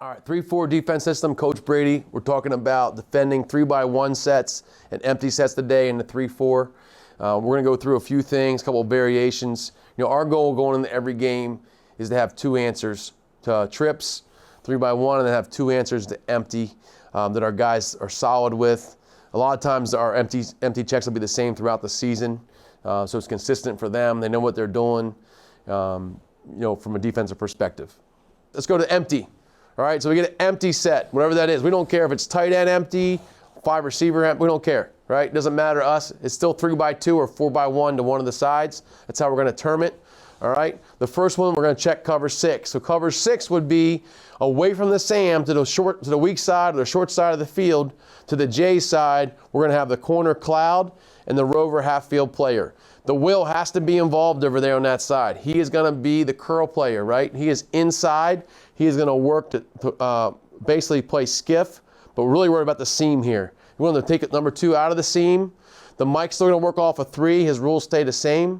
All right, 3-4 defense system, Coach Brady. We're talking about defending 3x1 sets and empty sets today in the 3-4. We're going to go through a few things, a couple of variations. Our goal going into every game is to have two answers to trips, 3x1, and then have two answers to empty that our guys are solid with. A lot of times our empty checks will be the same throughout the season, so it's consistent for them. They know what they're doing, from a defensive perspective. Let's go to empty. All right, so we get an empty set, whatever that is. We don't care if it's tight end empty, 5 receiver empty, we don't care, right? It doesn't matter to us. It's still 3x2 or 4x1 to one of the sides. That's how we're going to term it, all right? The first one, we're going to check cover 6. So cover 6 would be away from the Sam to the weak side or the short side of the field to the J side. We're going to have the corner cloud and the rover half field player. The Will has to be involved over there on that side. He is going to be the curl player, right? He is inside. He is going to work to basically play skiff, but we're really worried about the seam here. We want to take number 2 out of the seam. The Mike's still going to work off a 3. His rules stay the same.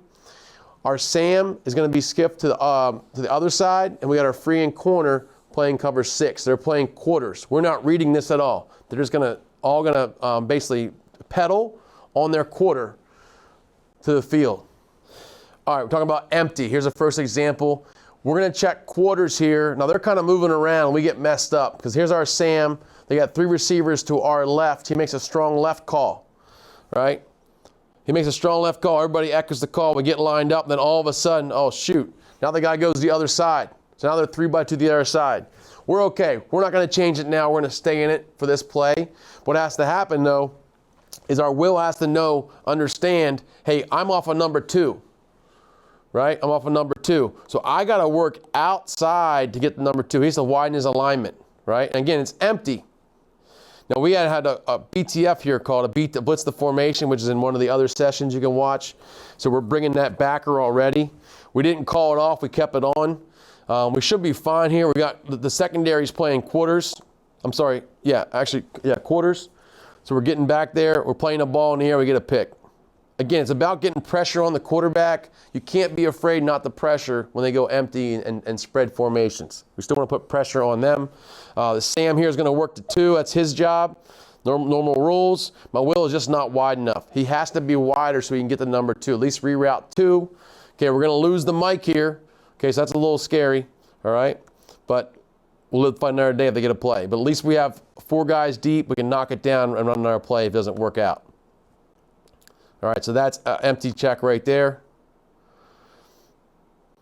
Our Sam is going to be skiff to the other side, and we got our free and corner playing cover 6. They're playing quarters. We're not reading this at all. They're just all going to basically pedal on their quarter to the field. All right, we're talking about empty. Here's a first example. We're going to check quarters here. Now, they're kind of moving around. We get messed up because here's our Sam. They got 3 receivers to our left. He makes a strong left call, right? He makes a strong left call. Everybody echoes the call. We get lined up. Then all of a sudden, oh, shoot. Now the guy goes the other side. So now they're 3x2 the other side. We're okay. We're not going to change it now. We're going to stay in it for this play. What has to happen, though, is our Will has to understand, hey, I'm off of number 2. Right? I'm off of number 2. So I got to work outside to get the number 2. He has to widen his alignment, right? And again, it's empty. Now, we had a BTF here called a blitz the formation, which is in one of the other sessions you can watch. So we're bringing that backer already. We didn't call it off. We kept it on. We should be fine here. We got the secondaries playing quarters. I'm sorry. Quarters. So we're getting back there. We're playing a ball in the air. We get a pick. Again, it's about getting pressure on the quarterback. You can't be afraid not to pressure when they go empty and spread formations. We still want to put pressure on them. The Sam here is going to work to 2. That's his job. Normal rules. My Will is just not wide enough. He has to be wider so he can get the number 2. At least reroute 2. Okay, we're going to lose the Mike here. Okay, so that's a little scary. All right, but we'll live to fight another day if they get a play. But at least we have 4 guys deep. We can knock it down and run another play if it doesn't work out. All right, so that's an empty check right there.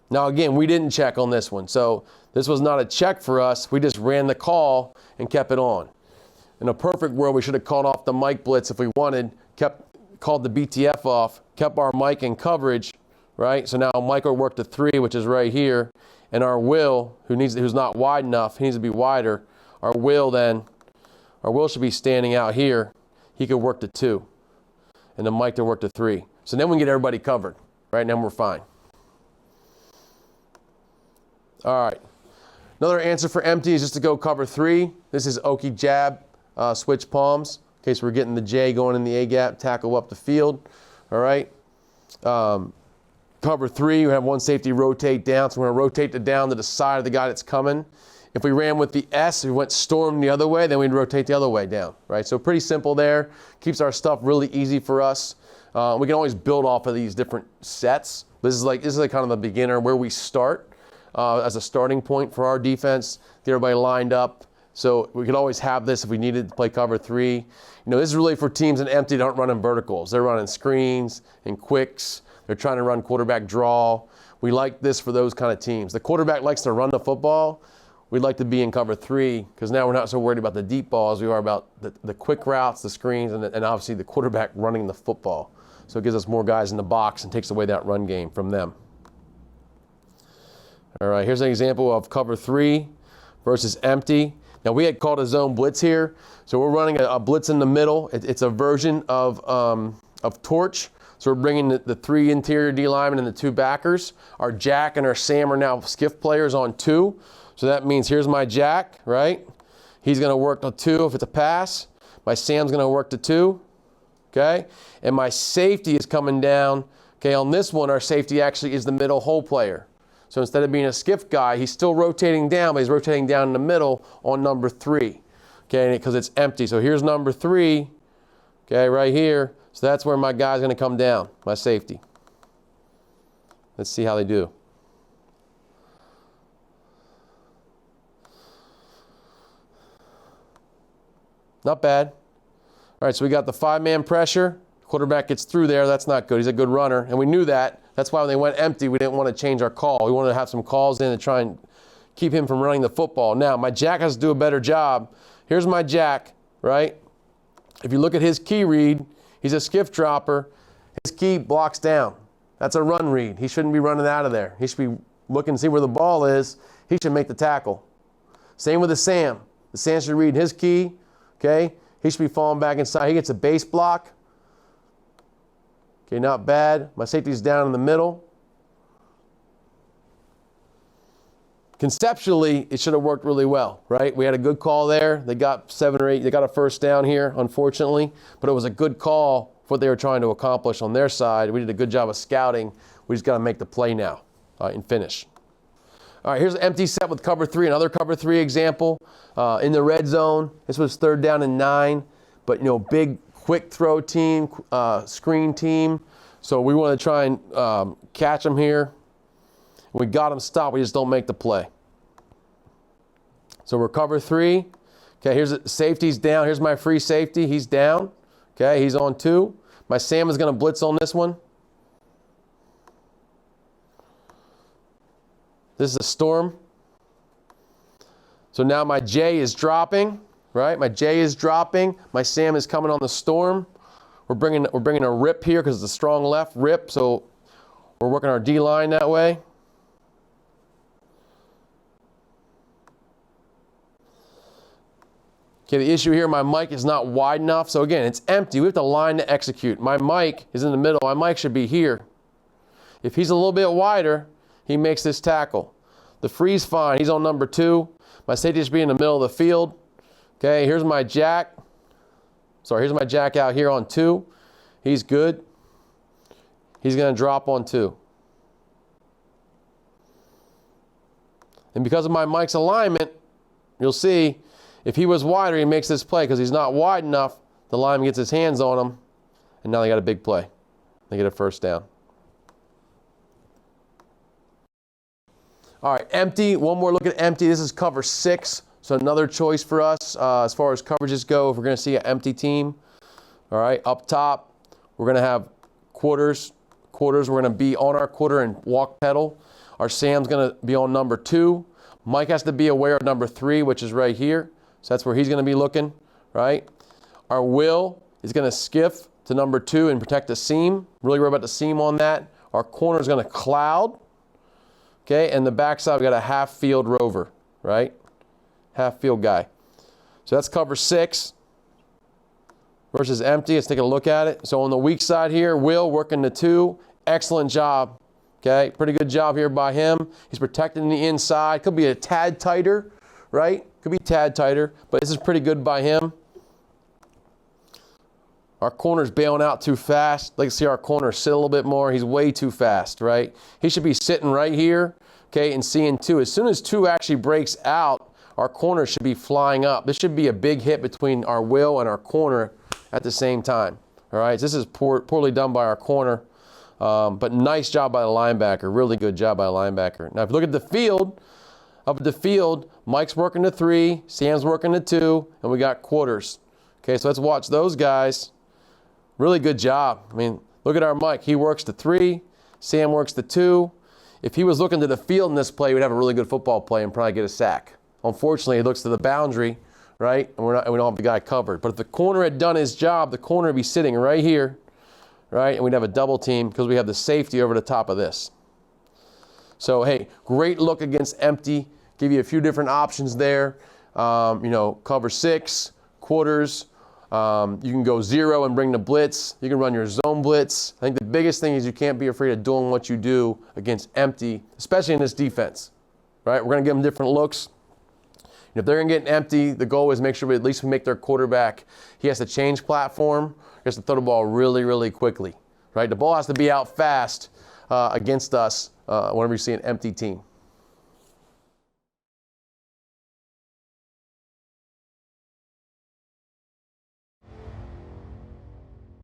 Now, again, we didn't check on this one. So this was not a check for us. We just ran the call and kept it on. In a perfect world, we should have called off the Mike blitz if we wanted, called the BTF off, kept our Mike in coverage, right? So now Mike will work to 3, which is right here. And our Will, who's not wide enough, he needs to be wider. Our Will should be standing out here. He could work to 2. And then Mike to work to 3. So then we can get everybody covered. Right now we're fine. All right. Another answer for empty is just to go cover 3. This is Okie jab, switch palms. In case we're getting the J going in the A gap, tackle up the field. All right. Cover 3, we have one safety rotate down. So we're going to rotate it down to the side of the guy that's coming. If we ran with the S, we went storm the other way, then we'd rotate the other way down, right? So pretty simple there. Keeps our stuff really easy for us. We can always build off of these different sets. This is like kind of the beginner where we start as a starting point for our defense. Get everybody lined up. So we could always have this if we needed to play cover 3. This is really for teams in empty that aren't running verticals. They're running screens and quicks. They're trying to run quarterback draw. We like this for those kind of teams. The quarterback likes to run the football. We'd like to be in cover 3 because now we're not so worried about the deep balls. We are about the quick routes, the screens, and obviously the quarterback running the football. So it gives us more guys in the box and takes away that run game from them. All right, here's an example of cover 3 versus empty. Now, we had called a zone blitz here. So we're running a blitz in the middle. It's a version of torch. So we're bringing the 3 interior D linemen and the 2 backers. Our Jack and our Sam are now skiff players on 2. So that means here's my Jack, right? He's going to work to 2 if it's a pass. My Sam's going to work to 2, okay? And my safety is coming down. Okay, on this one, our safety actually is the middle hole player. So instead of being a skiff guy, he's still rotating down, but he's rotating down in the middle on number 3, okay, because it's empty. So here's number 3, okay, right here. So that's where my guy's going to come down, my safety. Let's see how they do. Not bad. All right, so we got the 5-man pressure. Quarterback gets through there. That's not good. He's a good runner, and we knew that. That's why when they went empty, we didn't want to change our call. We wanted to have some calls in to try and keep him from running the football. Now, my jack has to do a better job. Here's my jack, right? If you look at his key read, he's a skiff dropper. His key blocks down. That's a run read. He shouldn't be running out of there. He should be looking to see where the ball is. He should make the tackle. Same with the Sam. The Sam should read his key. Okay, he should be falling back inside. He gets a base block. Okay, not bad. My safety's down in the middle. Conceptually, it should have worked really well, right? We had a good call there. They got 7 or 8. They got a first down here, unfortunately, but it was a good call for what they were trying to accomplish on their side. We did a good job of scouting. We just got to make the play now and finish. All right, here's an empty set with cover 3, another cover 3 example. In the red zone, this was 3rd down and 9, but big quick throw team, screen team. So we want to try and catch them here. We got them stopped, we just don't make the play. So we're cover 3. Okay, here's the safety's down. Here's my free safety, he's down. Okay, he's on 2. My Sam is going to blitz on this one. This is a storm. So now my J is dropping, right? My J is dropping. My Sam is coming on the storm. We're bringing a rip here because it's a strong left rip. So we're working our D line that way. Okay, the issue here, my mic is not wide enough. So again, it's empty. We have to line to execute. My mic is in the middle. My mic should be here. If he's a little bit wider, he makes this tackle. The free's fine. He's on number 2. My safety should be in the middle of the field. Okay, here's my jack. Sorry, here's my jack out here on 2. He's good. He's going to drop on 2. And because of my mic's alignment, you'll see if he was wider, he makes this play. Because he's not wide enough, the lineman gets his hands on him, and now they got a big play. They get a first down. All right, empty. One more look at empty. This is cover 6, so another choice for us as far as coverages go if we're going to see an empty team. All right, up top, we're going to have quarters. We're going to be on our quarter and walk pedal. Our Sam's going to be on number 2. Mike has to be aware of number 3, which is right here. So that's where he's going to be looking, right? Our Will is going to skiff to number 2 and protect the seam. Really worry about the seam on that. Our corner is going to cloud. Okay, and the backside, we got a half field rover, right? Half field guy. So that's cover 6 versus empty. Let's take a look at it. So on the weak side here, Will working the 2. Excellent job. Okay, pretty good job here by him. He's protecting the inside. Could be a tad tighter, right? Could be a tad tighter, but this is pretty good by him. Our corner's bailing out too fast. Like to see our corner sit a little bit more. He's way too fast, right? He should be sitting right here, okay, and seeing 2. As soon as 2 actually breaks out, our corner should be flying up. This should be a big hit between our Will and our corner at the same time. All right, so this is poorly done by our corner, but nice job by the linebacker. Really good job by the linebacker. Now, if you look at the field, up at the field, Mike's working the 3, Sam's working the 2, and we got quarters. Okay, so let's watch those guys. Really good job. I mean, look at our Mike. He works the 3. Sam works the 2. If he was looking to the field in this play, he would have a really good football play and probably get a sack. Unfortunately, he looks to the boundary, right? And we don't have the guy covered. But if the corner had done his job, the corner would be sitting right here, right? And we'd have a double team because we have the safety over the top of this. So, hey, great look against empty. Give you a few different options there. Cover 6, quarters. You can go 0 and bring the blitz. You can run your zone blitz. I think the biggest thing is you can't be afraid of doing what you do against empty, especially in this defense, right? We're going to give them different looks. And if they're going to get empty, the goal is make sure we at least make their quarterback. He has to change platform. He has to throw the ball really, really quickly, right? The ball has to be out fast against us whenever you see an empty team.